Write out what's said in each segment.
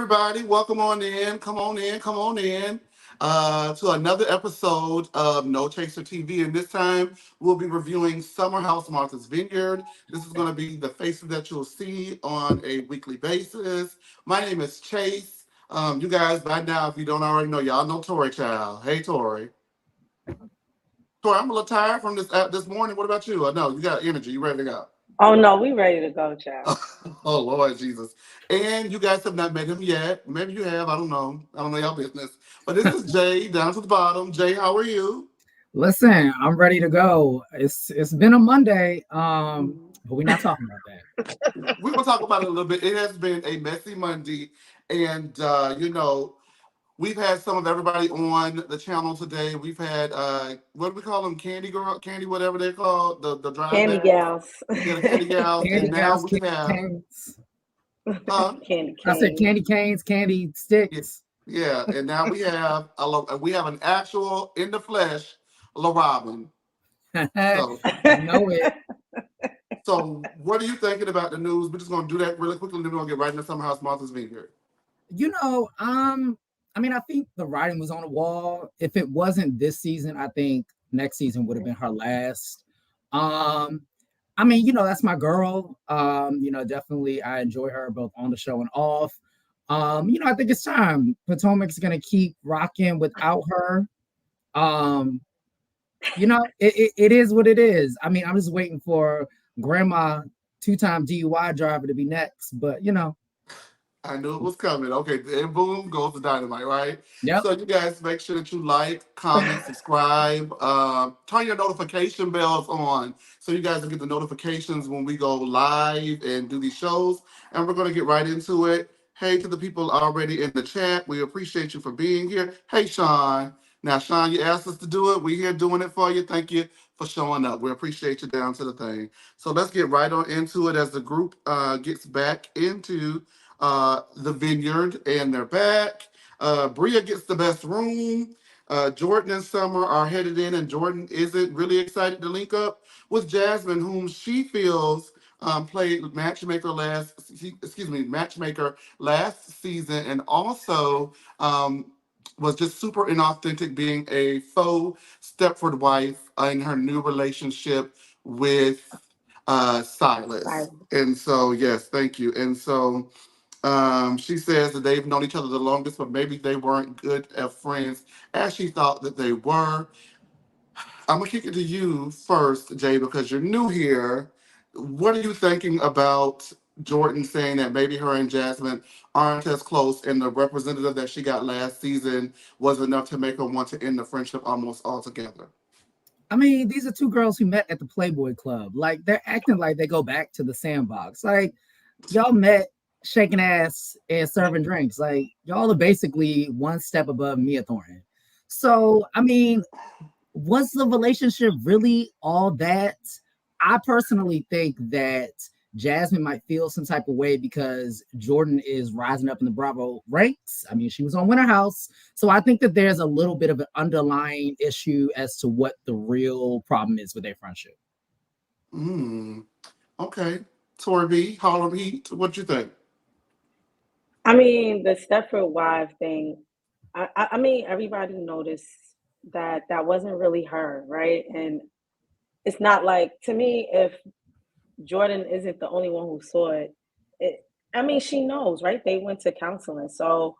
everybody. Welcome on in. Come on in. Come on in to another episode of No Chaser TV. And this time we'll be reviewing Summer House Martha's Vineyard. This is going to be the faces that you'll see on a weekly basis. My name is Chase. You guys, by now, if you don't already know, y'all know Tori Child. Hey, Tori. Tori, I'm a little tired from this morning. What about you? I know you got energy. You ready to go? Oh no, we ready to go, child. Oh Lord Jesus. And you guys have not met him yet. Maybe you have. I don't know. I don't know your business. But this is Jay down to the bottom. Jay, how are you? Listen, I'm ready to go. It's been a Monday, but we're not talking about that. We will talk about it a little bit. It has been a messy Monday. And we've had some of everybody on the channel today. We've had what do we call them? Candy girl, candy, whatever they're called, the drive Candy backs. gals. Yeah, the candy gals. Candy And now gals, we candy have canes. Candy I said cane. candy canes, candy yeah, sticks. yeah, and now we have an actual in the flesh, La Robin. So You know it. So, what are you thinking about the news? We're just going to do that really quickly, and then we're going to get right into Summer House Martha's Vineyard. I mean, I think the writing was on the wall. If it wasn't this season, I think next season would have been her last. I mean, that's my girl. Definitely I enjoy her both on the show and off. I think it's time. Potomac's gonna keep rocking without her. Um, it is what it is. I mean, I'm just waiting for grandma, two-time DUI driver to be next, but I knew it was coming. Okay, and boom goes the dynamite, right? yep. So, you guys make sure that you like, comment, subscribe, turn your notification bells on so you guys will get the notifications when we go live and do these shows. And we're going to get right into it. Hey, to the people already in the chat, we appreciate you for being here. Hey, Sean. Now, Sean, you asked us to do it. We're here doing it for you. Thank you for showing up. We appreciate you down to the thing. So let's get right on into it as the group gets back into the Vineyard, and they're back. Bria gets the best room. Jordan and Summer are headed in, and Jordan isn't really excited to link up with Jasmine, whom she feels played matchmaker last season, and also was just super inauthentic, being a faux Stepford wife in her new relationship with Silas. And so, yes, thank you. And so. She says that they've known each other the longest, but maybe they weren't good as friends as she thought that they were. I'm gonna kick it to you first, Jay, because you're new here. What are you thinking about Jordan saying that maybe her and Jasmine aren't as close, and the representative that she got last season was enough to make her want to end the friendship almost altogether? I mean, these are two girls who met at the Playboy Club. Like, they're acting like they go back to the sandbox. Like, y'all met shaking ass and serving drinks. Like, y'all are basically one step above Mia Thornton. So, I mean, was the relationship really all that? I personally think that Jasmine might feel some type of way because Jordan is rising up in the Bravo ranks. I mean, she was on Winter House. So I think that there's a little bit of an underlying issue as to what the real problem is with their friendship. Okay. Tori B, Harlem Heat, what you think? I mean, the Stepford wife thing. I mean, everybody noticed that wasn't really her, right? And it's not like, to me, if Jordan isn't the only one who saw it, I mean, she knows, right? They went to counseling, so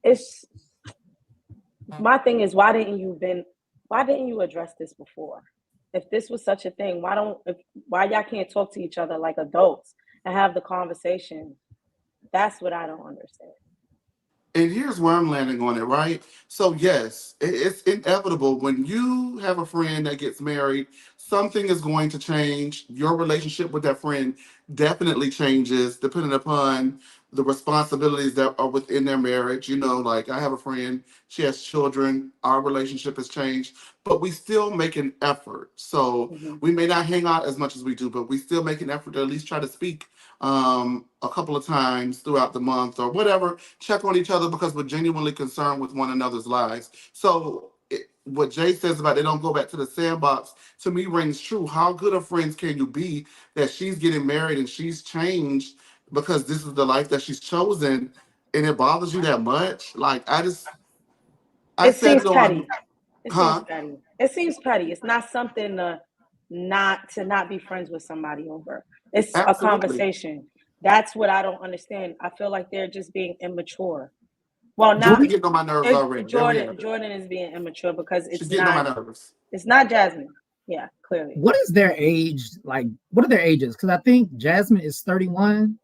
it's my thing is why didn't you address this before? If this was such a thing, why y'all can't talk to each other like adults and have the conversation? That's what I don't understand. And here's where I'm landing on it, right? So, yes, it's inevitable when you have a friend that gets married, something is going to change. Your relationship with that friend definitely changes depending upon the responsibilities that are within their marriage. Like I have a friend, she has children, our relationship has changed, but we still make an effort. So, we may not hang out as much as we do, but we still make an effort to at least try to speak a couple of times throughout the month or whatever, check on each other because we're genuinely concerned with one another's lives. So what Jay says about they don't go back to the sandbox, to me rings true. How good of friends can you be that she's getting married and she's changed because this is the life that she's chosen? and it bothers you that much. Like I It said seems it on, petty. It seems huh? petty. It seems petty. It's not something to not be friends with somebody over. It's a Absolutely. conversation. That's what I don't understand. I feel like they're just being immature. Well, not Jordan getting on my nerves already. There we have Jordan. it. Jordan is being immature because She's getting on my nerves. it's not Jasmine. Yeah, clearly. What is their age? Like, what are their ages? Because I think Jasmine is 31,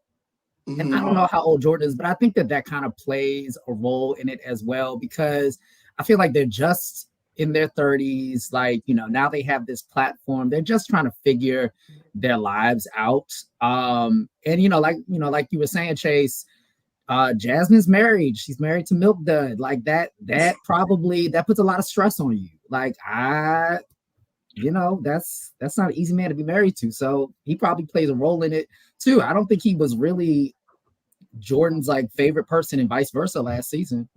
and I Hmm. don't know how old Jordan is, but I think that kind of plays a role in it as well, because I feel like they're just in their 30s. Like, now they have this platform. They're just trying to figure their lives out. And like you were saying, Chase, Jasmine's married. She's married to Milk Dud. Like that probably that puts a lot of stress on you. Like that's not an easy man to be married to. So he probably plays a role in it too. I don't think he was really Jordan's like favorite person and vice versa last season.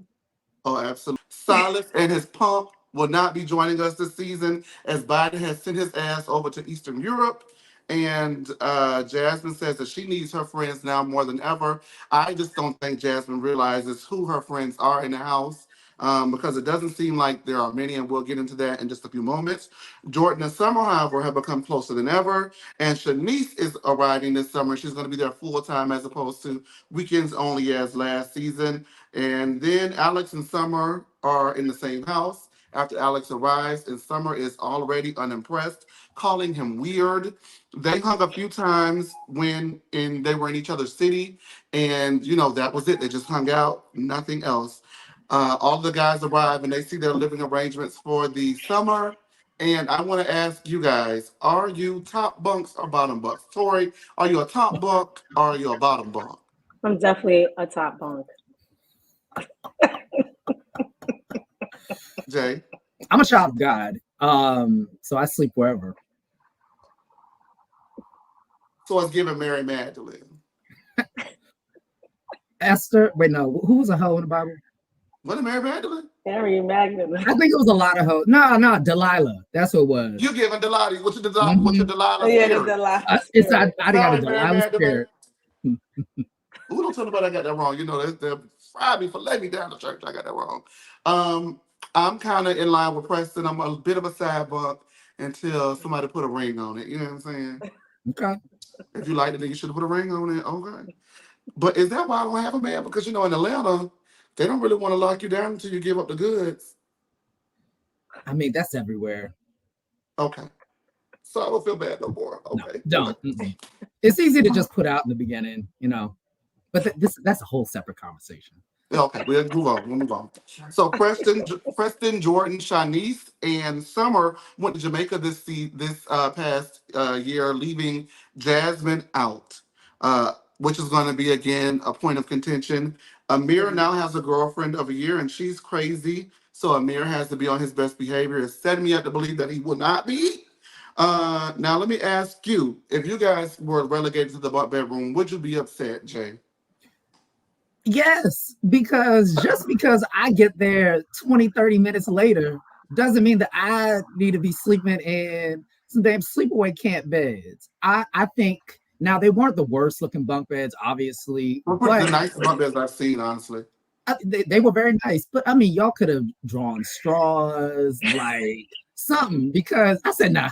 Oh, absolutely. Silas and his pump will not be joining us this season as Biden has sent his ass over to Eastern Europe. And Jasmine says that she needs her friends now more than ever. I just don't think Jasmine realizes who her friends are in the house, because it doesn't seem like there are many, and we'll get into that in just a few moments. Jordan and Summer, however, have become closer than ever. And Shanice is arriving this summer. She's going to be there full time as opposed to weekends only as last season. And then Alex and Summer are in the same house after Alex arrives, and Summer is already unimpressed, calling him weird. They hung a few times they were in each other's city, and that was it. They just hung out, nothing else. All the guys arrive and they see their living arrangements for the summer. And I want to ask you guys: are you top bunks or bottom bunks? Tori, are you a top bunk or are you a bottom bunk? I'm definitely a top bunk. Jay. I'm a child of God. So I sleep wherever. So it's giving Mary Magdalene. Esther, wait, no, who was a hoe in the Bible? What a Mary Magdalene? Mary Magdalene. I think it was a lot of hoes. No, Delilah. That's what it was. You giving Delilah? What's your Mm-hmm. Delilah Yeah, the spirit? Delilah It's spirit. I got a Sorry, Mary Delilah Magdalene. spirit. Ooh, don't tell nobody I got that wrong. They fried me for letting me down to church. I got that wrong. I'm kind of in line with Preston. I'm a bit of a side bump until somebody put a ring on it. You know what I'm saying? Okay. If you like it, then you should have put a ring on it. Okay. But is that why I don't have a man? Because in Atlanta, they don't really want to lock you down until you give up the goods. I mean, that's everywhere. Okay. So I don't feel bad no more. Okay. No, don't. It's easy to just put out in the beginning, but that's a whole separate conversation. Okay, we'll move on. So Preston, Jordan, Shanice, and Summer went to Jamaica this past year, leaving Jasmine out, which is going to be again a point of contention. Amir now has a girlfriend of a year, and she's crazy. So Amir has to be on his best behavior. It's setting me up to believe that he will not be. Now let me ask you: if you guys were relegated to the bunk bedroom, would you be upset, Jay? Yes, just because I get there 20, 30 minutes later doesn't mean that I need to be sleeping in some damn sleepaway camp beds. I think now they weren't the worst looking bunk beds, obviously, The but nicest bunk beds I've seen, honestly. they were very nice. But I mean, y'all could have drawn straws, like something, because I said, nah,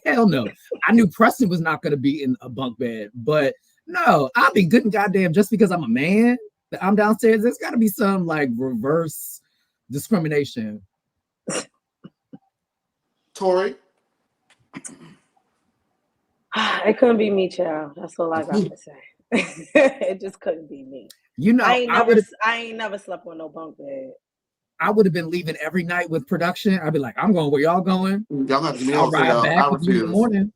hell no. I knew Preston was not going to be in a bunk bed, but no, I'll be good and goddamn just because I'm a man. I'm downstairs. There's got to be some like reverse discrimination. Tori? It couldn't be me, child. That's all I got to say. It just couldn't be me. I ain't never slept on no bunk bed. I would have been leaving every night with production. I'd be like, I'm going where y'all going. Y'all have to I'll ride back with you in the morning.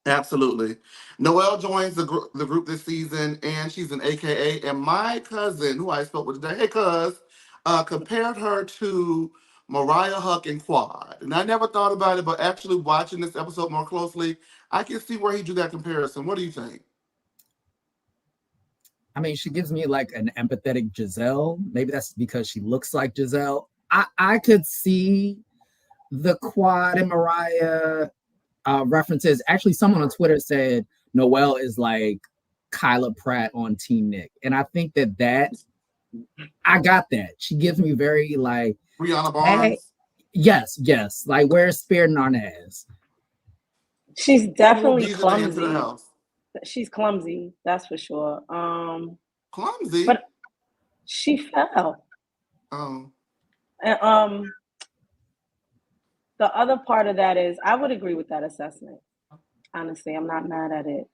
Absolutely. Noelle joins the group this season, and she's an AKA. And my cousin, who I spoke with today, hey cuz, compared her to Mariah Huck and Quad. And I never thought about it, but actually watching this episode more closely, I can see where he drew that comparison. What do you think? I mean, she gives me like an empathetic Giselle. Maybe that's because she looks like Giselle. I could see the Quad and Mariah references. Actually, someone on Twitter said Noelle is like Kyla Pratt on Team Nick. And I think that I got that. She gives me very like, Brianna hey, Barnes. yes. Like, where's Spear Narnaz? She's Cool definitely bees at the end of the clumsy. house. She's clumsy, that's for sure. Clumsy. But she fell. Oh, And the other part of that is I would agree with that assessment. Honestly, I'm not mad at it.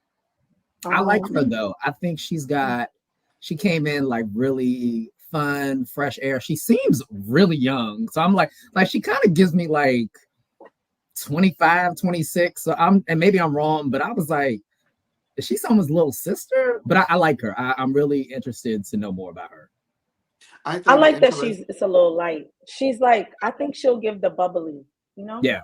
I like her Um, though. I think she came in like really fun, fresh air. She seems really young. So I'm like she kind of gives me like 25, 26. So and maybe I'm wrong, but I was like, is she someone's little sister? But I like her. I'm really interested to know more about her. I I think the like that interest. it's a little light. She's like, I think she'll give the bubbly, you know? Yeah.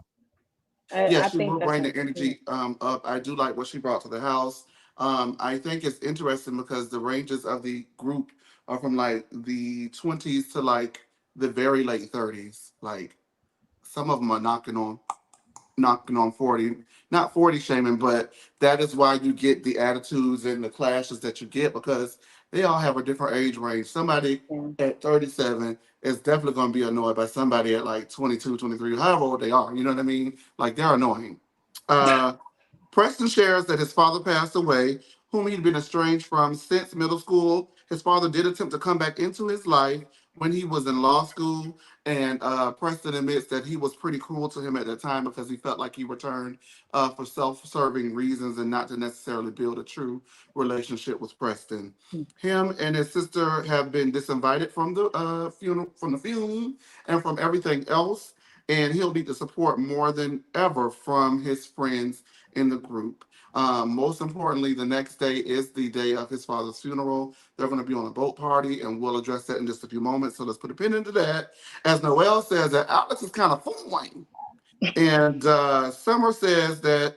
Yeah, I she think will that's bring a, the energy up. I do like what she brought to the house. I think it's interesting because the ranges of the group are from like the 20s to like the very late 30s. Like some of them are knocking on 40, not 40 shaming, but that is why you get the attitudes and the clashes that you get because they all have a different age range. Somebody yeah. at 37 is definitely going to be annoyed by somebody at like 22, 23, however old they are. You know what I mean? Like they're annoying. Uh, Preston shares that his father passed away, whom he'd been estranged from since middle school. His father did attempt to come back into his life when he was in law school, and Preston admits that he was pretty cruel to him at that time because he felt like he returned for self-serving reasons and not to necessarily build a true relationship with Preston. Him and his sister have been disinvited from the funeral, from the funeral, and from everything else. And he'll need the support more than ever from his friends in the group. Most importantly, the next day is the day of his father's funeral. They're going to be on a boat party, and we'll address that in just a few moments. So let's put a pin into that. As Noelle says, that Alex is kind of fooling. And Summer says that,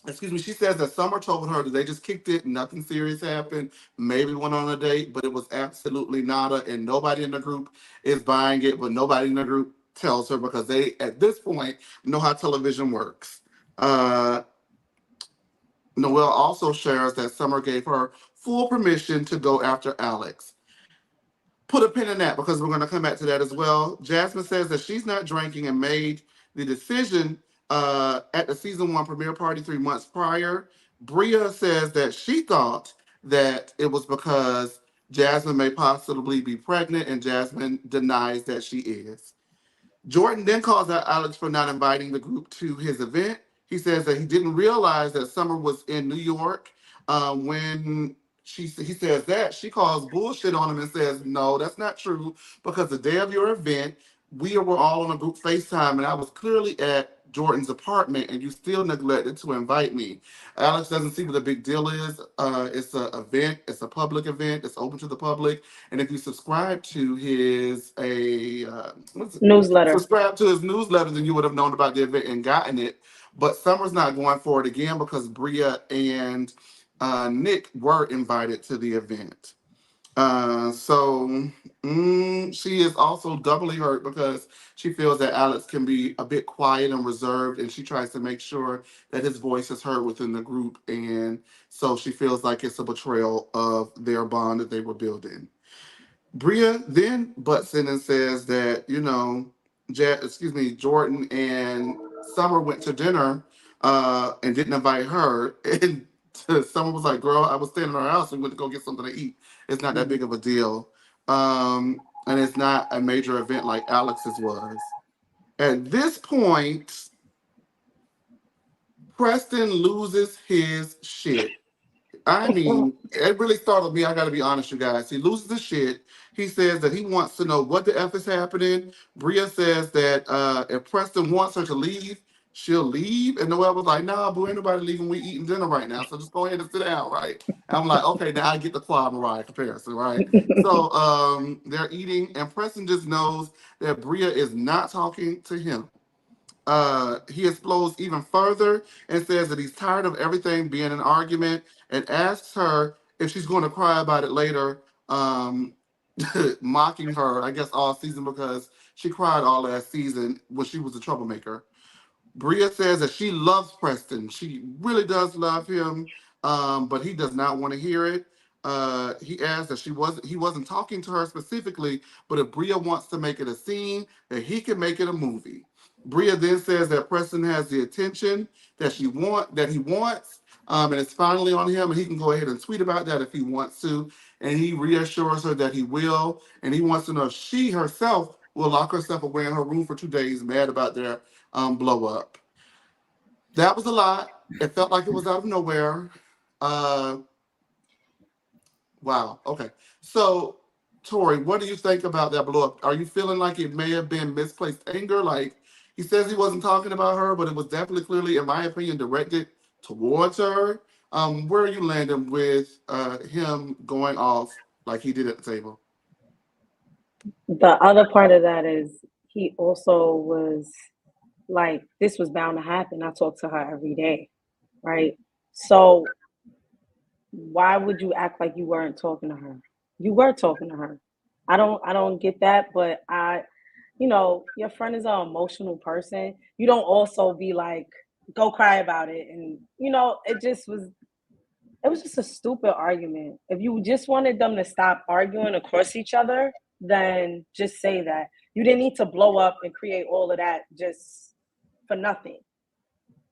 excuse me, she says that Summer told her that they just kicked it, nothing serious happened, maybe went on a date, but it was absolutely nada, and nobody in the group is buying it, but nobody in the group tells her because they, at this point, know how television works. Uh, Noelle also shares that Summer gave her full permission to go after Alex. Put a pin in that because we're going to come back to that as well. Jasmine says that she's not drinking and made the decision at the season 1 premiere party 3 months prior. Bria says that she thought that it was because Jasmine may possibly be pregnant, and Jasmine denies that she is. Jordan then calls out Alex for not inviting the group to his event. He says that he didn't realize that Summer was in New York when he says that. She calls bullshit on him and says, no, that's not true because the day of your event, we were all on a group FaceTime and I was clearly at Jordan's apartment and you still neglected to invite me. Alex doesn't see what the big deal is. It's an event, it's a public event, it's open to the public. And if you subscribe to what's it? Newsletter. Subscribe to his newsletter, then you would have known about the event and gotten it. But Summer's not going for it again because Bria and Nick were invited to the event. So she is also doubly hurt because she feels that Alex can be a bit quiet and reserved, and she tries to make sure that his voice is heard within the group. And so she feels like it's a betrayal of their bond that they were building. Bria then butts in and says that, Jordan and Summer went to dinner and didn't invite her. And Summer was like, girl, I was staying in our house and went to go get something to eat. It's not that big of a deal. And it's not a major event like Alex's was. At this point, Preston loses his shit. I mean, it really startled me. I got to be honest, you guys. He loses his shit. He says that he wants to know what the F is happening. Bria says that if Preston wants her to leave, she'll leave. And Noelle was like, nah, boo, ain't nobody leaving. We eating dinner right now. So just go ahead and sit down, right? And I'm like, okay, now I get the Quad Mariah comparison, right? So they're eating, and Preston just knows that Bria is not talking to him. He explodes even further and says that he's tired of everything being an argument and asks her if she's going to cry about it later, um, mocking her, I guess, all season because she cried all last season when she was a troublemaker. Bria says that she loves Preston. She really does love him. but he does not want to hear it. He asked that he wasn't talking to her specifically, but if Bria wants to make it a scene, that he can make it a movie. Bria then says that Preston has the attention that he wants, and it's finally on him, and he can go ahead and tweet about that if he wants to. And he reassures her that he will, and he wants to know if she herself will lock herself away in her room for 2 days, mad about their blow up. That was a lot. It felt like it was out of nowhere. Uh, wow. Okay. So, Tori, what do you think about that blow up? Are you feeling like it may have been misplaced anger? Like he says he wasn't talking about her, but it was definitely clearly, in my opinion, directed towards her. Where are you landing with him going off like he did at the table? The other part of that is he also was like, this was bound to happen. I talk to her every day, right? So why would you act like you weren't talking to her? You were talking to her. I don't get that, but your friend is an emotional person. You don't also be like, go cry about it. And it was just a stupid argument. If you just wanted them to stop arguing across each other, then just say that. You didn't need to blow up and create all of that just for nothing.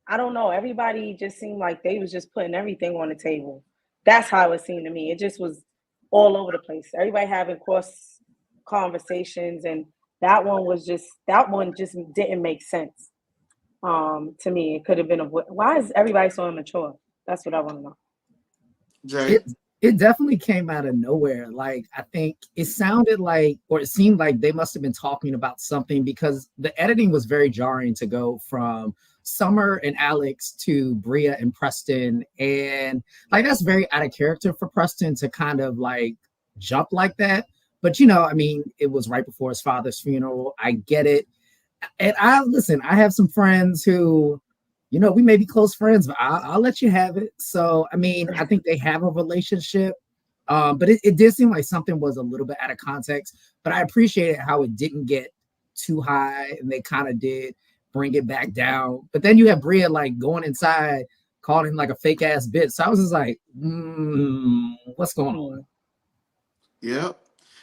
I don't know. Everybody just seemed like they was just putting everything on the table. That's how it seemed to me. It just was all over the place. Everybody having cross conversations, and that one just didn't make sense. To me, it could have been why is everybody so immature? That's what I want to know. Jay? It definitely came out of nowhere. Like I think it sounded like, or it seemed like they must have been talking about something because the editing was very jarring to go from Summer and Alex to Bria and Preston, and like that's very out of character for Preston to kind of like jump like that. But I mean, it was right before his father's funeral. I get it, and I have some friends who we may be close friends, but I'll let you have it. So, I mean, I think they have a relationship, but it did seem like something was a little bit out of context. But I appreciated how it didn't get too high, and they kind of did bring it back down. But then you have Bria like going inside, calling him like a fake ass bitch. So I was just like, what's going on? Yep.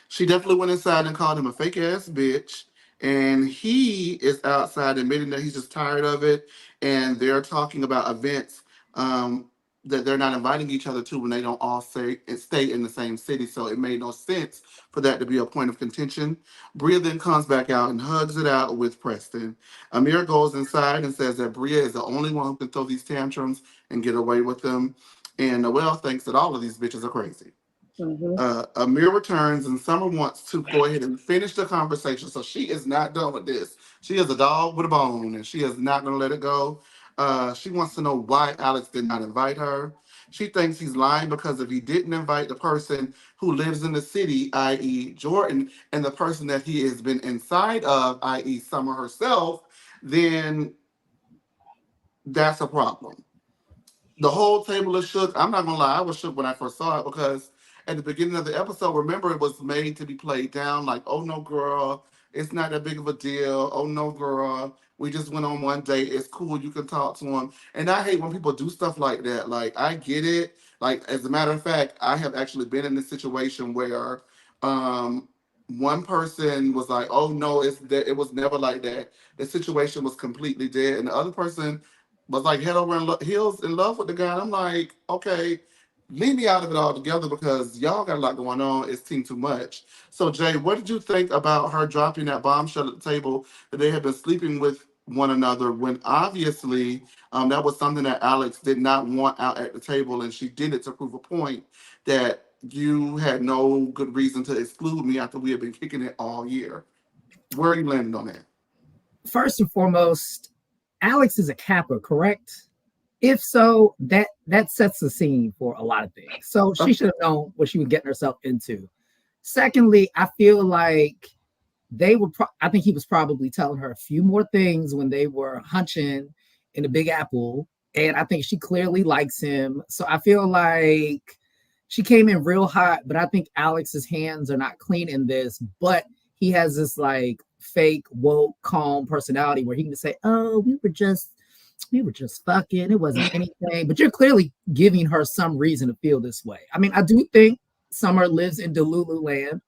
She definitely went inside and called him a fake ass bitch. And he is outside admitting that he's just tired of it. And they're talking about events that they're not inviting each other to when they don't all stay in the same city. So it made no sense for that to be a point of contention. Bria then comes back out and hugs it out with Preston. Amir goes inside and says that Bria is the only one who can throw these tantrums and get away with them. And Noelle thinks that all of these bitches are crazy. Mm-hmm. Amir returns, and Summer wants to go ahead and finish the conversation. So she is not done with this. She is a dog with a bone, and she is not going to let it go. She wants to know why Alex did not invite her. She thinks he's lying because if he didn't invite the person who lives in the city, i.e., Jordan, and the person that he has been inside of, i.e., Summer herself, then that's a problem. The whole table is shook. I'm not gonna lie, I was shook when I first saw it because at the beginning of the episode, remember it was made to be played down like, oh no, girl, it's not that big of a deal. Oh no, girl, we just went on one date. It's cool. You can talk to him. And I hate when people do stuff like that. Like I get it. Like as a matter of fact, I have actually been in this situation where um one person was like, "Oh no, it's that it was never like that. The situation was completely dead," and the other person was like head over heels in love with the guy. And I'm like, okay, leave me out of it altogether because y'all got a lot going on. It's team too much. So Jay, what did you think about her dropping that bombshell at the table that they had been sleeping with one another when obviously that was something that Alex did not want out at the table, and she did it to prove a point that you had no good reason to exclude me after we had been kicking it all year. Where are you landing on that? First and foremost, Alex is a Kappa, correct? If so, that sets the scene for a lot of things. So she should have known what she was getting herself into. Secondly, I feel like I think he was probably telling her a few more things when they were hunching in the Big Apple. And I think she clearly likes him. So I feel like she came in real hot, but I think Alex's hands are not clean in this. But he has this like fake, woke, calm personality where he can say, oh, we were just we were just fucking. It wasn't anything, but you're clearly giving her some reason to feel this way. I mean, I do think Summer lives in Delulu land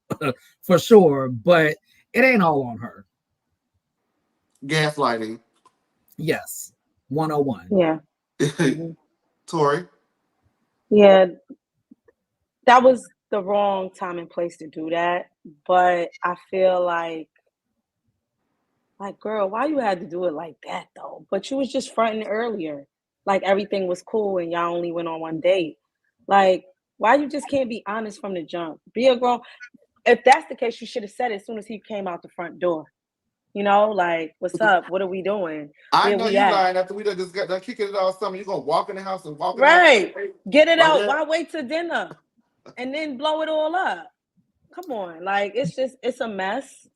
for sure, but it ain't all on her. Gaslighting. Yes, 101. Yeah. Mhm. Tori. Yeah, that was the wrong time and place to do that. But I feel like, girl, why you had to do it like that though? But you was just fronting earlier, like everything was cool and y'all only went on one date. Like, why you just can't be honest from the jump? Be a grown. If that's the case, you should have said it as soon as he came out the front door. You know, like, what's up? What are we doing? I Where know we you at? lying after we done just got done kicking it all summer. You gonna walk in the house and walk in the house Right. Get it like out. that? Why wait till dinner and then blow it all up? Come on. Like, it's a mess.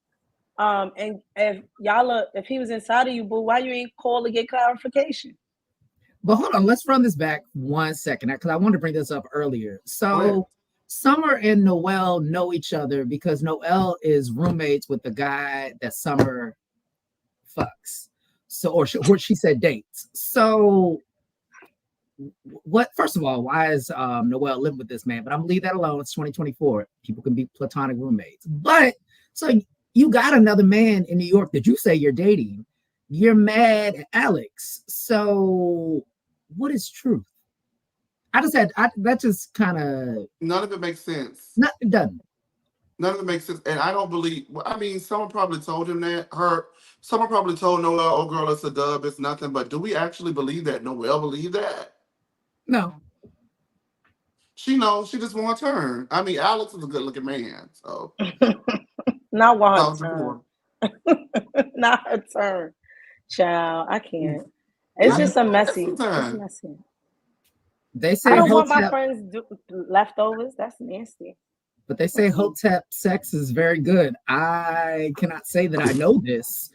And if he was inside of you, boo, why you ain't call to get clarification? But hold on, let's run this back 1 second because I wanted to bring this up earlier. Go ahead. So Summer and Noel know each other because Noel is roommates with the guy that Summer fucks. So, or she said dates. So, what? First of all, why is Noel living with this man? But I'm gonna leave that alone. It's 2024. People can be platonic roommates. But so you got another man in New York that you say you're dating. You're mad at Alex. So, what is truth? That just kind of None of it makes sense. not it doesn't. None of it makes sense. And I don't believe, well, I mean, someone probably told him that. Someone probably told Noel, oh, girl, it's a dub, it's nothing. But do we actually believe that? Noel believe that? No. She knows. She just wants her turn. I mean, Alex is a good looking man. So, Not that one was turn. before. Not her turn. Child, I Mm. can't. It's Let him just a go get messy. some It's time. messy. They I say don't want my Hotep, friends leftovers. That's nasty. but they say Mm-mm. Hotep sex is very good. I cannot say that I know this,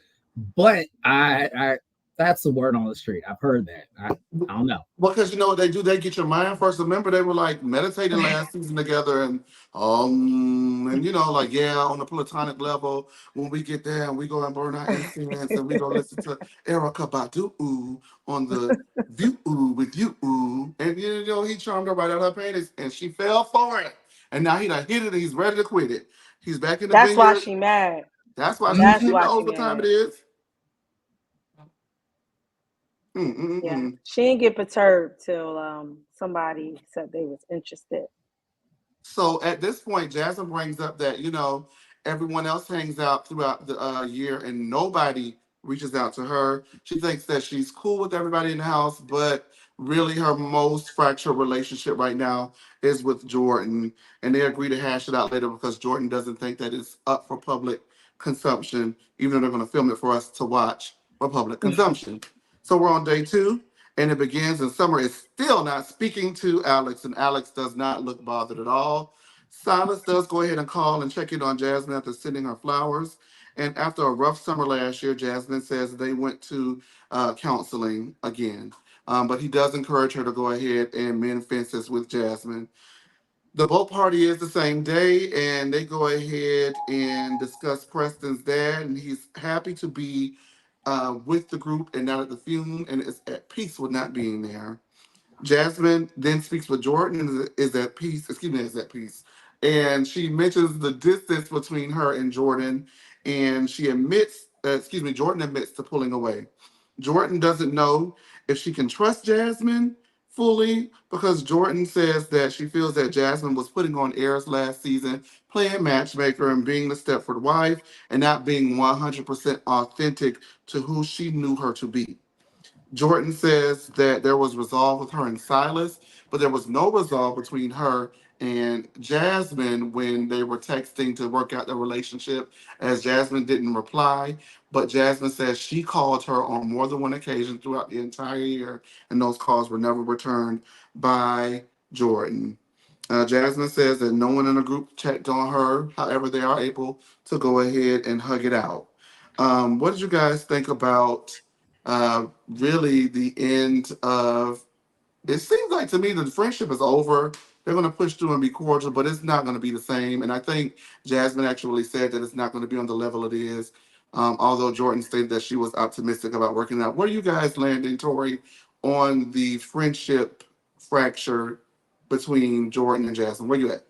but I that's the word on the street. I've heard that. I don't know. Because you know what they do? They get your mind first. Remember, they were like meditating last season together, and you know, like yeah, on the platonic level, when we get there and we go and burn our incense and we go listen to Erica Badu on the view with you, and you know he charmed her right out of her panties, and she fell for it, and now he done hit it, and he's ready to quit it. He's back in the That's why vineyard. she mad. That's why That's she Mhm. why she knows what time it mad. is. Yeah, Mm-mm-mm. she didn't get perturbed till somebody said they was interested. So at this point, Jasmine brings up that, you know, everyone else hangs out throughout the year and nobody reaches out to her. She thinks that she's cool with everybody in the house, but really her most fractured relationship right now is with Jordan. And they agree to hash it out later because Jordan doesn't think that it's up for public consumption, even though they're going to film it for us to watch for public consumption. So we're on day two and it begins, and Summer is still not speaking to Alex, and Alex does not look bothered at all. Silas does go ahead and call and check in on Jasmine after sending her flowers. And after a rough summer last year, Jasmine says they went to counseling again. But he does encourage her to go ahead and mend fences with Jasmine. The boat party is the same day, and they go ahead and discuss Preston's dad, and he's happy to be with the group and not at the funeral, and is at peace with not being there. Jasmine then speaks with Jordan and is at peace. Excuse me, is at peace, and she mentions the distance between her and Jordan, and she admits, excuse me, Jordan admits to pulling away. Jordan doesn't know if she can trust Jasmine fully because Jordan says that she feels that Jasmine was putting on airs last season, playing matchmaker and being the Stepford wife, and not being 100% authentic to who she knew her to be. Jordan says that there was resolve with her and Silas, but there was no resolve between her and Jasmine when they were texting to work out their relationship, as Jasmine didn't reply. But Jasmine says she called her on more than one occasion throughout the entire year, and those calls were never returned by Jordan. Jasmine says that no one in the group checked on her. However, they are able to go ahead and hug it out. What did you guys think about really the end of it? Seems like to me the friendship is over. They're going to push through and be cordial, but it's not going to be the same. And I think Jasmine actually said that it's not going to be on the level it is Although Jordan stated that she was optimistic about working out. Where are you guys landing, Tori, on the friendship fracture between Jordan and Jasmine? Where you at?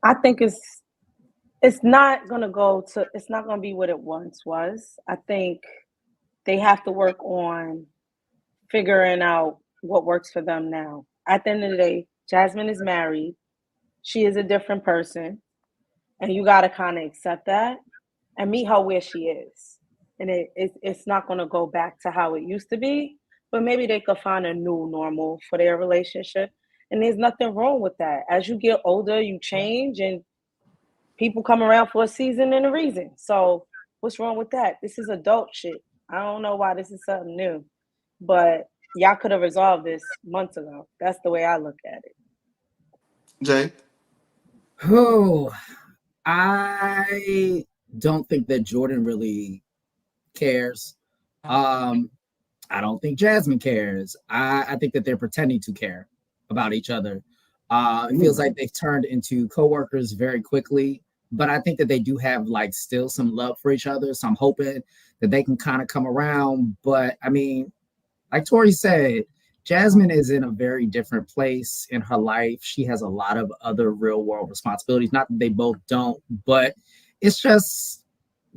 I think it's not gonna go to it's not gonna be what it once was. I think they have to work on figuring out what works for them now. At the end of the day, Jasmine is married. She is a different person, and you got to kind of accept that and meet her where she is. And it's not going to go back to how it used to be, but maybe they could find a new normal for their relationship. And there's nothing wrong with that. As you get older, you change, and people come around for a season and a reason. So what's wrong with that? This is adult shit. I don't know why this is something new, but y'all could have resolved this months ago. That's the way I look at it. Jay? Oh, I don't think that Jordan really cares. Um, I don't think Jasmine cares. I think that they're pretending to care about each other. It feels like they've turned into coworkers very quickly, but I think that they do have like still some love for each other. So I'm hoping that they can kind of come around. But I mean, like Tori said, Jasmine is in a very different place in her life. She has a lot of other real world responsibilities. Not that they both don't, but it's just,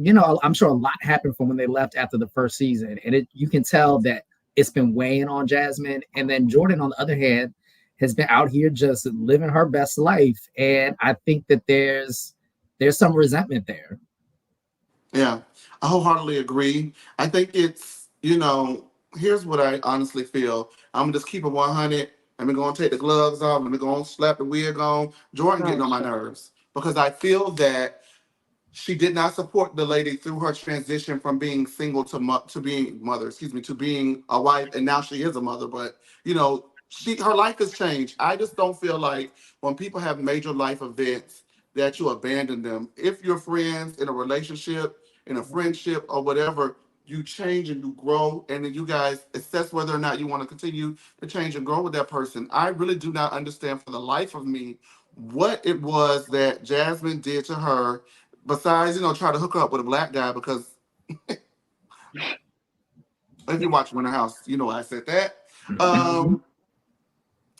I'm sure a lot happened from when they left after the first season. And you can tell that it's been weighing on Jasmine. And then Jordan, on the other hand, has been out here just living her best life. And I think that there's some resentment there. Yeah, I wholeheartedly agree. I think it's, here's what I honestly feel. I'm gonna just keep it 100. I'm gonna take the gloves off. I'm gonna slap the wig on. Jordan getting Oh on my shit. nerves because I feel that she did not support the lady through her transition from being single to being mother, excuse me, to being a wife, and now she is a mother. But her life has changed. I just don't feel like when people have major life events that you abandon them. If you're friends in a relationship, in a friendship, or whatever, you change and you grow, and then you guys assess whether or not you want to continue to change and grow with that person. I really do not understand for the life of me what it was that Jasmine did to her besides, try to hook her up with a black guy because if you watch Winter House, you know I said that. Mhm. Um,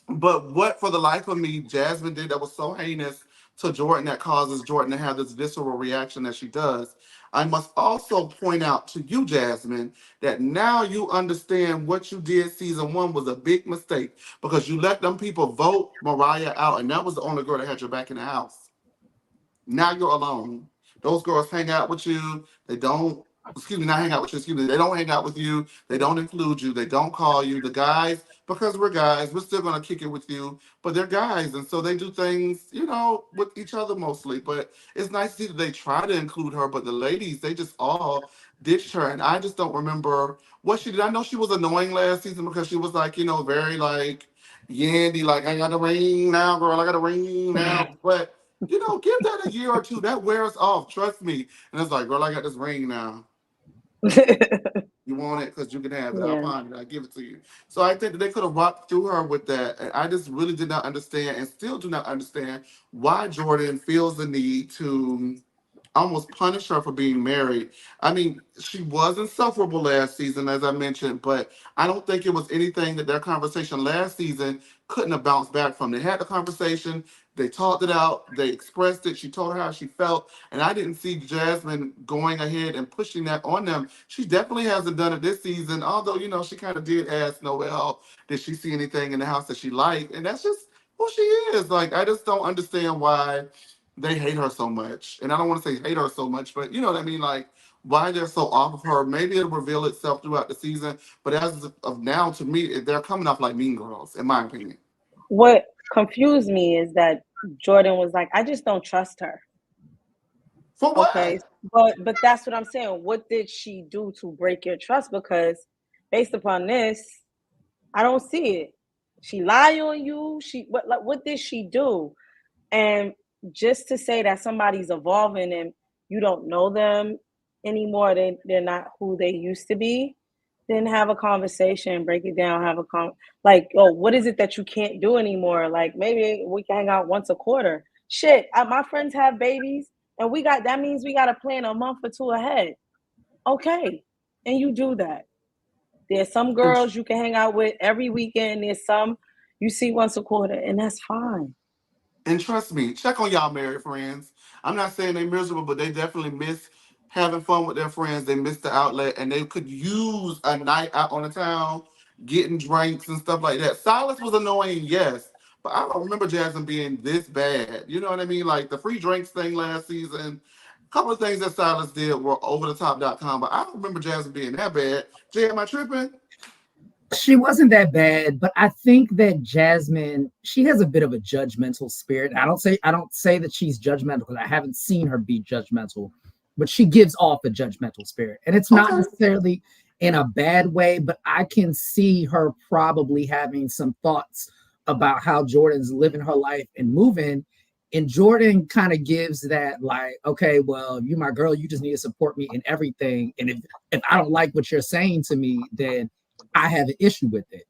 but what for the life of me, Jasmine did that was so heinous to Jordan that causes Jordan to have this visceral reaction that she does. I must also point out to you, Jasmine, that now you understand what you did season one was a big mistake because you let them people vote Mariah out, and that was the only girl that had your back in the house. Now you're alone. Those girls hang out with you. They don't, excuse me, not hang out with you, excuse me. They don't hang out with you. They don't include you. They don't call you. The guys, because we're guys, we're still going to kick it with you, but they're guys. And so they do things, with each other mostly. But it's nice to see that they try to include her, but the ladies, they just all ditched her. And I just don't remember what she did. I know she was annoying last season because she was like, very like, Yandy, like, I got a ring now, girl. I got a ring now. But give that a year or two. That wears off. Trust me. And it's like, girl, I got this ring now. You want it because you can have it. I'll Yeah. find it. I'll give it to you. So I think that they could have rocked through her with that. And I just really did not understand and still do not understand why Jordan feels the need to almost punish her for being married. I mean, she was insufferable last season, as I mentioned, but I don't think it was anything that their conversation last season couldn't have bounced back from. They had the conversation, they talked it out, they expressed it, she told her how she felt, and I didn't see Jasmine going ahead and pushing that on them. She definitely hasn't done it this season, although, she kind of did ask Noelle, did she see anything in the house that she liked? And that's just who she is. Like, I just don't understand why they hate her so much. And I don't want to say hate her so much, but you know what I mean? Like, why they're so off of her. Maybe it'll reveal itself throughout the season. But as of now, to me, they're coming off like mean girls, in my opinion. What confused me is that Jordan was like, I just don't trust her. For Okay. what? But that's what I'm saying. What did she do to break your trust? Because based upon this, I don't see it. She lie on you. What did she do? And just to say that somebody's evolving and you don't know them anymore, they're not who they used to be, then have a conversation, break it down, like, oh, what is it that you can't do anymore? Like maybe we can hang out once a quarter. Shit, my friends have babies. and that means we got to plan a month or two ahead. Okay, and you do that. There's some And girls you can hang out with every weekend. There's some you see once a quarter, and that's fine. And trust me, check on y'all married friends. I'm not saying they miserable, but they definitely miss having fun with their friends. They miss the outlet, and they could use a night out on the town, getting drinks and stuff like that. Silas was annoying, yes, but I don't remember Jasmine being this bad. You know what I mean? Like the free drinks thing last season. A couple of things that Silas did were over the top.com, but I don't remember Jasmine being that bad. Jay, am I tripping? She wasn't that bad, but I think that Jasmine, she has a bit of a judgmental spirit. I don't say that she's judgmental because I haven't seen her be judgmental, but she gives off a judgmental spirit. And it's not Okay. necessarily in a bad way, but I can see her probably having some thoughts about how Jordan's living her life and moving. And Jordan kind of gives that, like, okay, well, you're my girl, you just need to support me in everything. And if I don't like what you're saying to me, then I have an issue with it.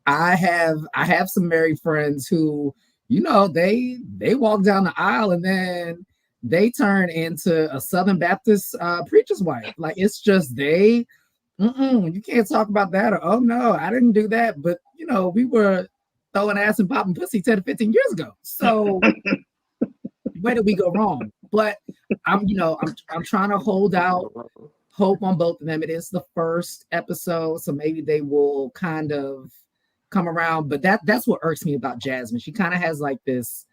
I have some married friends who, they walk down the aisle and then they turn into a Southern Baptist preacher's wife. Like it's just you can't talk about that, or oh no, I didn't do that. But we were throwing ass and popping pussy 10 to 15 years ago. So where did we go wrong? But I'm trying to hold out hope on both of them. It is the first episode, so maybe they will kind of come around. But that's what irks me about Jasmine. She kind of has like this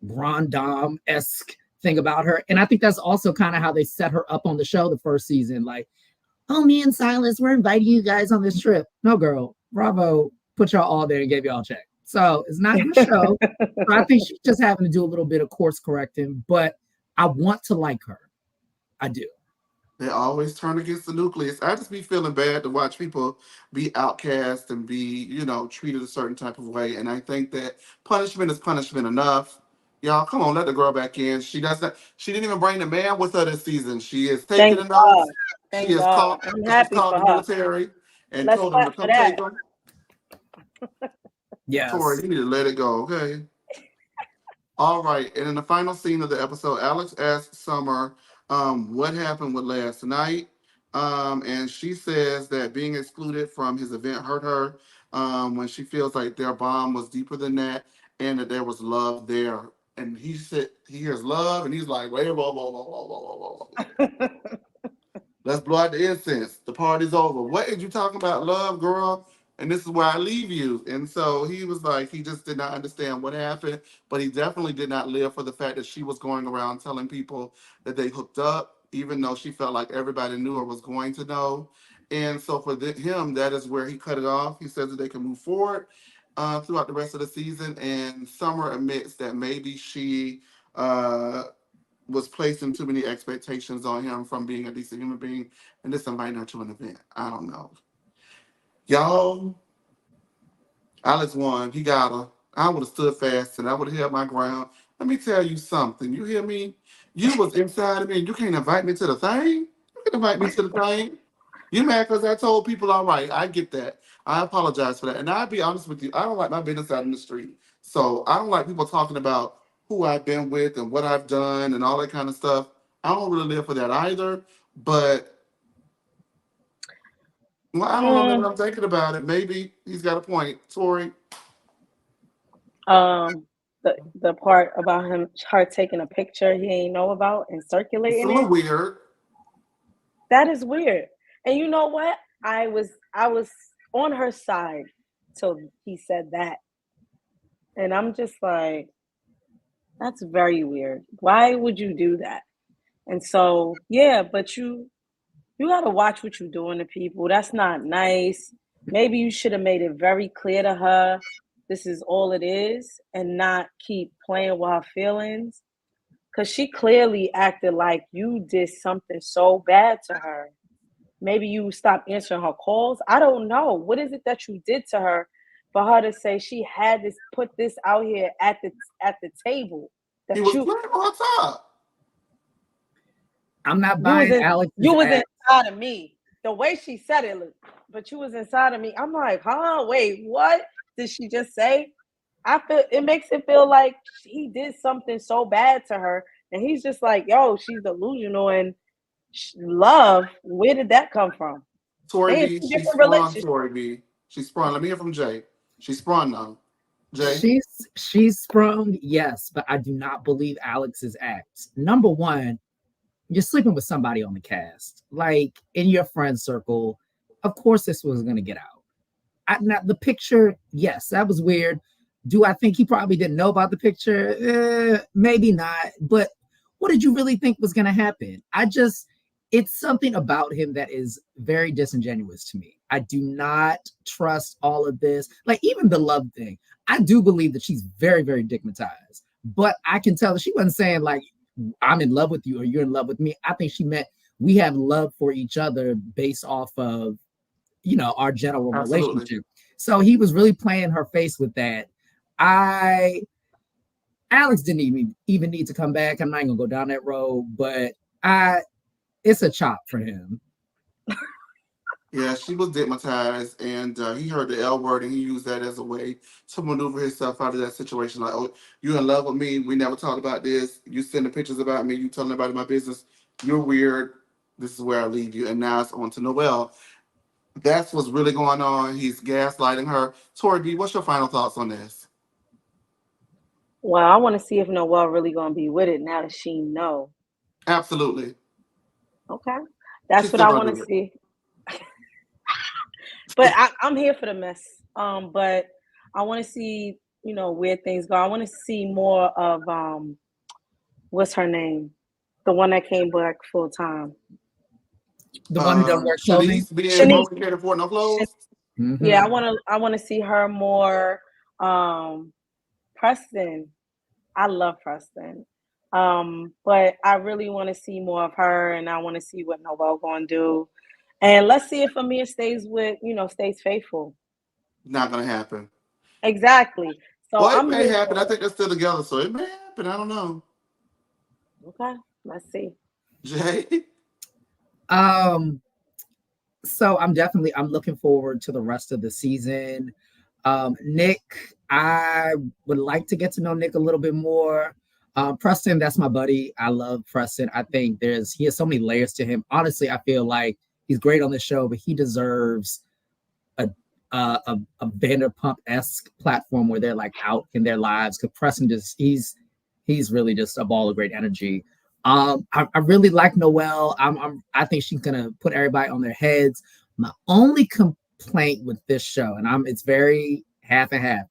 grand dame-esque thing about her. And I think that's also kind of how they set her up on the show the first season. Like, oh, me and Silas, we're inviting you guys on this trip. No, girl, Bravo put y'all all there and gave y'all a check. So it's not your show. So I think she's just having to do a little bit of course correcting, but I want to like her. I do. They always turn against the nucleus. I just be feeling bad to watch people be outcast and be, treated a certain type of way. And I think that punishment is punishment enough. Y'all, come on, let the girl back in. She doesn't. She didn't even bring the man with her this season. She is taking Thank the God. notes. She Thank has God. called. I'm She's happy called for the her. military and Let's told them to clap for come take that. them. Tori, Yes. you need to let it go, okay? All right, and in the final scene of the episode, Alex asks Summer what happened with last night. And she says that being excluded from his event hurt her when she feels like their bond was deeper than that and that there was love there. And he said he hears love and he's like, wait, whoa, whoa, whoa, whoa, whoa, whoa, whoa. Let's blow out the incense. The party's over. What did you talking about, love, girl? And this is where I leave you. And so he was like, he just did not understand what happened, but he definitely did not live for the fact that she was going around telling people that they hooked up, even though she felt like everybody knew or was going to know. And so for him, that is where he cut it off. He says that they can move forward throughout the rest of the season. And Summer admits that maybe she was placing too many expectations on him from being a decent human being, and this invite her to an event. I don't know. Y'all, Alex won. He got her. I would have stood fast and I would have held my ground. Let me tell you something. You hear me? You was inside of me and you can't invite me to the thing? You can invite me to the thing. You mad because I told people, all right, I get that. I apologize for that. And I'll be honest with you, I don't like my business out in the street. So I don't like people talking about who I've been with and what I've done and all that kind of stuff. I don't really live for that either. But well, I don't know that Mm, I'm thinking about it. Maybe he's got a point. Tori, um, the part about her taking a picture he ain't know about and it's a circulating little it, weird. that is weird. And you know what? I was on her side till he said that. And I'm just like, that's very weird. Why would you do that? And so, yeah, but you got to watch what you're doing to people. That's not nice. Maybe you should have made it very clear to her this is all it is and not keep playing with her feelings. Because she clearly acted like you did something so bad to her. Maybe you stopped answering her calls. I don't know. What is it that you did to her for her to say she had this put this out here at the table He that was you playing on top. I'm not you was buying in you Alex's was act. inside of me. The way she said it, but you was inside of me. I'm like, huh? Wait, what did she just say? I feel it makes it feel like he did something so bad to her And he's just like, yo, she's delusional and love. Where did that come from? Tori They in B, two she different sprung. relationships. Tori B, she sprung. Let me hear from Jay. She sprung now. Jay. She's sprung, yes, but I do not believe Alex's acts. Number one, you're sleeping with somebody on the cast, like in your friend circle. Of course, this was gonna get out. Now the picture, yes, that was weird. Do I think he probably didn't know about the picture? Maybe not. But what did you really think was going to happen? It's something about him that is very disingenuous to me. I do not trust all of this. Like, even the love thing, I do believe that she's very, very digmatized. But I can tell that she wasn't saying, like, I'm in love with you or you're in love with me. I think she meant we have love for each other based off of our general Absolutely. relationship. So he was really playing her face with that. Alex didn't even need to come back. I'm not gonna go down that road, but it's a chop for him. Yeah, she was stigmatized, and he heard the L word, and he used that as a way to maneuver himself out of that situation. Like, oh, you in love with me? We never talked about this. You sending pictures about me. You telling everybody my business. You're weird. This is where I leave you. And now it's on to Noelle. That's what's really going on. He's gaslighting her. Tori B, what's your final thoughts on this? Well, I want to see if Noelle really gonna be with it now that she know. Absolutely. Okay, She's that's what still I gonna want to do see. But I'm here for the mess. But I want to see, where things go. I want to see more of what's her name, the one that came back full time. The one who doesn't wear clothing. Shanice being Shanice. broken, can't afford no clothes. Yeah, Mm-hmm. I want to see her more. Preston. I love Preston. But I really want to see more of her, and I want to see what Noelle gonna do. And let's see if Amir stays faithful. Not gonna happen. Exactly. So Well, it I'm may here happen. I for it. think they're still together, so it may happen. I don't know. Okay, let's see. Jay. Um, so I'm looking forward to the rest of the season. Nick, I would like to get to know Nick a little bit more. Preston, that's my buddy. I love Preston. I think he has so many layers to him. Honestly, I feel like he's great on this show, but he deserves a a Vanderpump-esque platform where they're like out in their lives. Because Preston he's really just a ball of great energy. I really like Noelle. I think she's gonna put everybody on their heads. My only complaint with this show, and it's very half and half.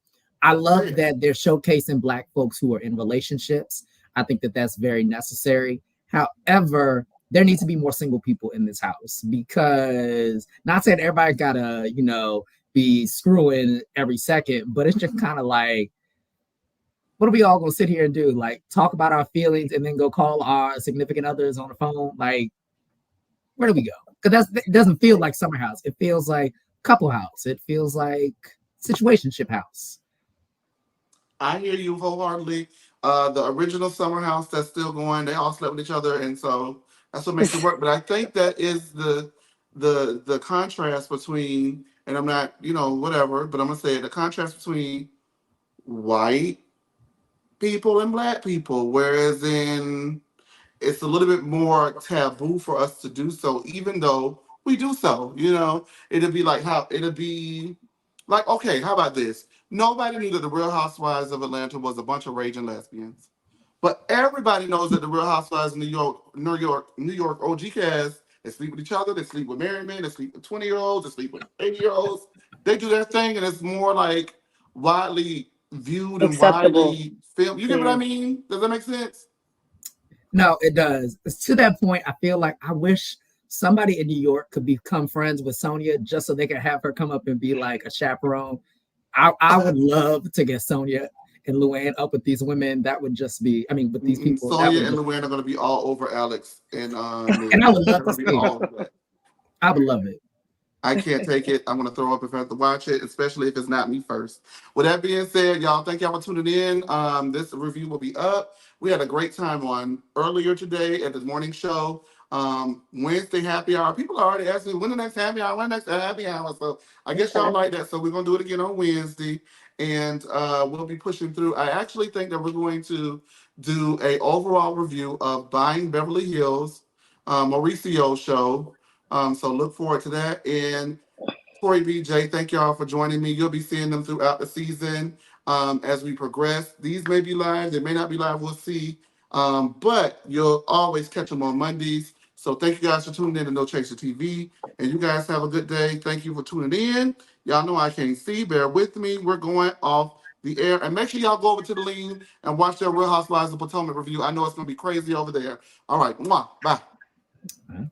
I love that they're showcasing Black folks who are in relationships. I think that that's very necessary. However, there needs to be more single people in this house because not saying everybody gotta, be screwing every second, but it's just kind of like, what are we all gonna sit here and do? Like talk about our feelings and then go call our significant others on the phone? Like, where do we go? Because it doesn't feel like summer house. It feels like couple house. It feels like situationship house. I hear you wholeheartedly. The original summer house that's still going, they all slept with each other, and so that's what makes it work. But I think that is the contrast between, and I'm not, whatever, but I'm gonna say it, the contrast between white people and black people. Whereas in it's a little bit more taboo for us to do so, even though we do so. It'll be like, okay, how about this? Nobody knew that the Real Housewives of Atlanta was a bunch of raging lesbians. But everybody knows that the Real Housewives of New York OG cast, they sleep with each other, they sleep with married men, they sleep with 20-year-olds, they sleep with 80-year-olds. They do their thing, and it's more like widely viewed and Acceptable. widely filmed. You get what I Yeah. mean? Does that make sense? No, it does. To that point, I feel like I wish somebody in New York could become friends with Sonia just so they could have her come up and be like a chaperone. I would love to get Sonia and Luann up with these women. That would just be, I mean, with these Mm-mm. people, that Sonya would and just, Luann are going to be all over Alex and and Nick. I would love They're to going to be see it. all over that. I would love it. I can't take it. I'm gonna throw up if I have to watch it, especially if it's not me first. With that being said, y'all, thank y'all for tuning in. This review will be up. We had a great time on earlier today at the morning show. Wednesday happy hour. People are already asking when the next happy hour, when the next happy hour. So I guess y'all Okay. like that. So we're gonna do it again on Wednesday, and we'll be pushing through. I actually think that we're going to do a overall review of Buying Beverly Hills, Mauricio show. So look forward to that. And Corey BJ, thank y'all for joining me. You'll be seeing them throughout the season as we progress. These may be live, they may not be live, we'll see. But you'll always catch them on Mondays. So thank you guys for tuning in to No Chaser TV. And you guys have a good day. Thank you for tuning in. Y'all know I can't see. Bear with me. We're going off the air. And make sure y'all go over to the Lean and watch their Real Housewives of Potomac review. I know it's going to be crazy over there. All right. Mwah. Bye.